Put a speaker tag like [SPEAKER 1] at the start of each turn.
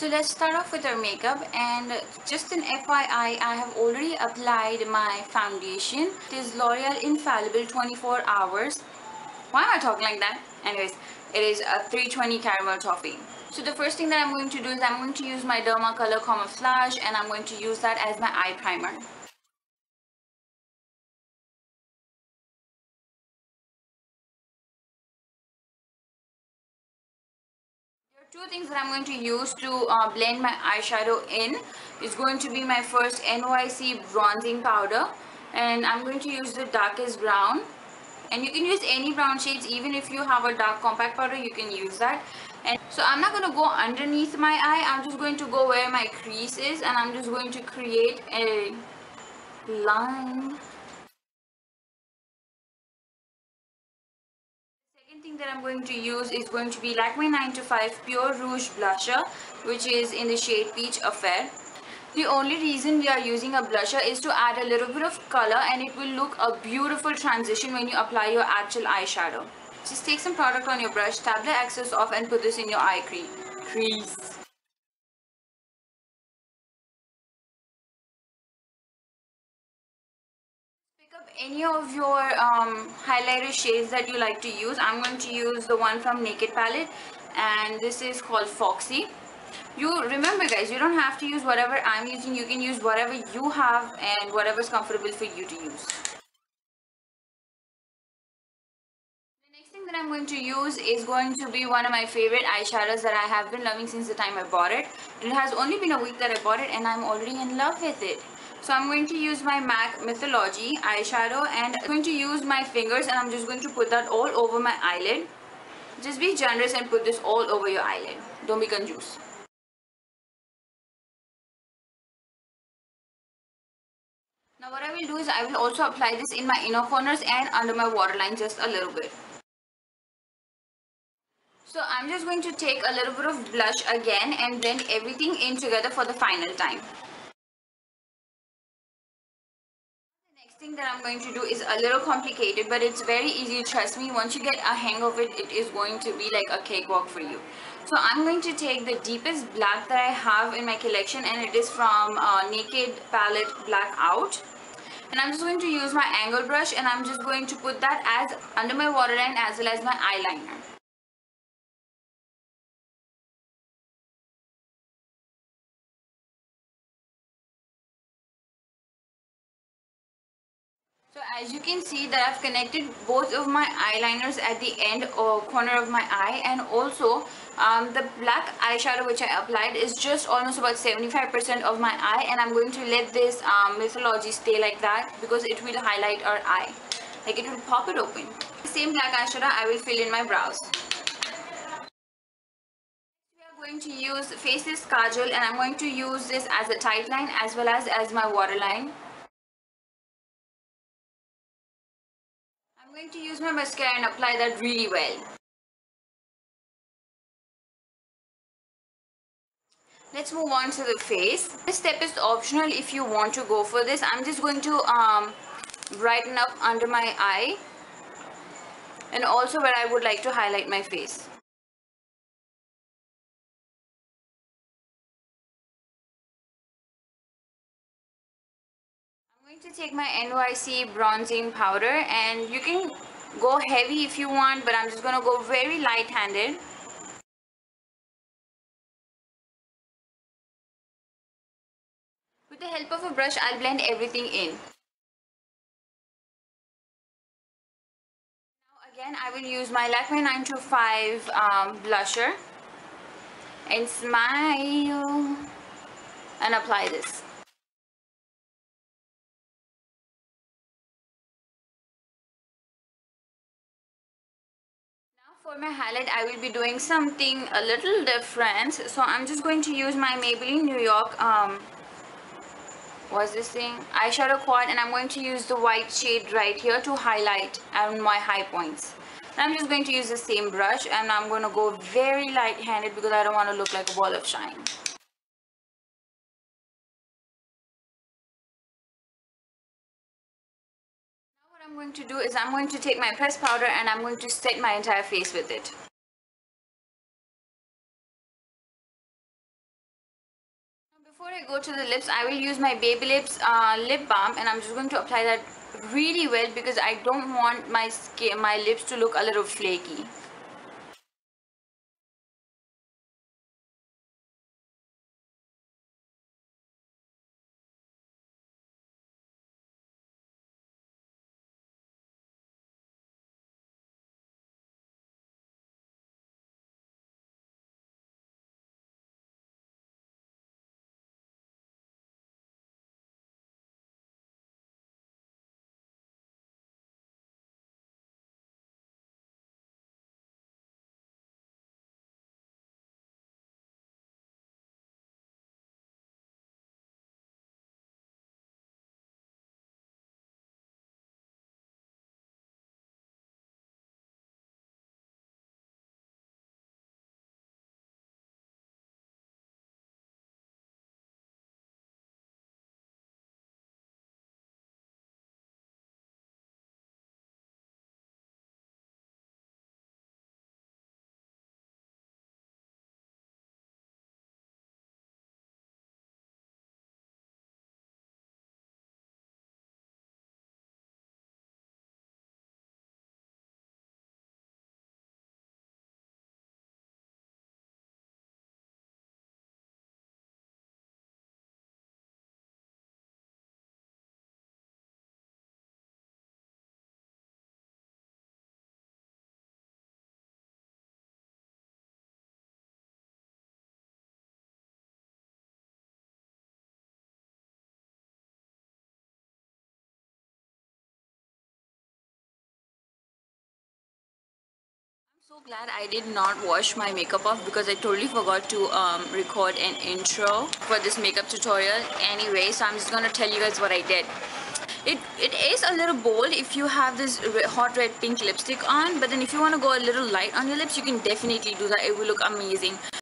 [SPEAKER 1] So let's start off with our makeup, and just an FYI, I have already applied my foundation. It is L'Oreal Infallible 24 hours. Why am I talking like that? Anyways, it is a 320 caramel toffee. So the first thing that I'm going to do is I'm going to use my Derma Color Camouflage, and I'm going to use that as my eye primer. Two things that I'm going to use to blend my eyeshadow in is going to be my first NYC bronzing powder, and I'm going to use the darkest brown, and you can use any brown shades. Even if you have a dark compact powder, you can use that. And so I'm not going to go underneath my eye, I'm just going to go where my crease is, and I'm just going to create a line. Thing that I'm going to use is going to be Lakme 9 to 5 Pure Rouge Blusher, which is in the shade Peach Affair. The only reason we are using a blusher is to add a little bit of color, and it will look a beautiful transition when you apply your actual eyeshadow. Just take some product on your brush, tap the excess off, and put this in your eye crease. Any of your highlighter shades that you like to use. I'm going to use the one from Naked palette, and this is called Foxy. You remember, guys, you don't have to use whatever I'm using. You can use whatever you have and whatever is comfortable for you to use. The next thing that I'm going to use is going to be one of my favorite eyeshadows that I have been loving since the time I bought it. It has only been a week that I bought it, and I'm already in love with it. So I'm going to use my MAC Mythology eyeshadow, and I'm going to use my fingers, and I'm just going to put that all over my eyelid. Just be generous and put this all over your eyelid. Don't be confused. Now what I will do is I will also apply this in my inner corners and under my waterline just a little bit. So I'm just going to take a little bit of blush again and blend everything in together for the final time. Thing that I'm going to do is a little complicated, but it's very easy. Trust me, once you get a hang of it, it is going to be like a cakewalk for you. So I'm going to take the deepest black that I have in my collection, and it is from Naked palette Black Out. And I'm just going to use my angle brush, and I'm just going to put that as under my waterline as well as my eyeliner. So as you can see that I've connected both of my eyeliners at the end or corner of my eye, and also the black eyeshadow which I applied is just almost about 75% of my eye, and I'm going to let this Mythology stay like that because it will highlight our eye. Like, it will pop it open. The same black eyeshadow I will fill in my brows. We are going to use Faces Kajal, and I'm going to use this as a tight line as well as my waterline. I'm going to use my mascara and apply that really well. Let's move on to the face. This step is optional if you want to go for this. I'm just going to brighten up under my eye and also where I would like to highlight my face. I'm going to take my NYC bronzing powder, and you can go heavy if you want, but I'm just going to go very light-handed. With the help of a brush, I'll blend everything in. Now again, I will use my Lakme 9 to 5 blusher and smile and apply this. For my highlight, I will be doing something a little different. So I'm just going to use my Maybelline New York, what's this thing? Eyeshadow quad, and I'm going to use the white shade right here to highlight on my high points. And I'm just going to use the same brush, and I'm going to go very light-handed because I don't want to look like a ball of shine. I'm going to do is I'm going to take my pressed powder and I'm going to set my entire face with it. Before I go to the lips, I will use my Baby Lips lip balm, and I'm just going to apply that really well because I don't want my lips to look a little flaky. So glad I did not wash my makeup off because I totally forgot to record an intro for this makeup tutorial anyway, so I'm just gonna tell you guys what I did. It is a little bold if you have this hot red pink lipstick on, but then if you want to go a little light on your lips, you can definitely do that. It will look amazing.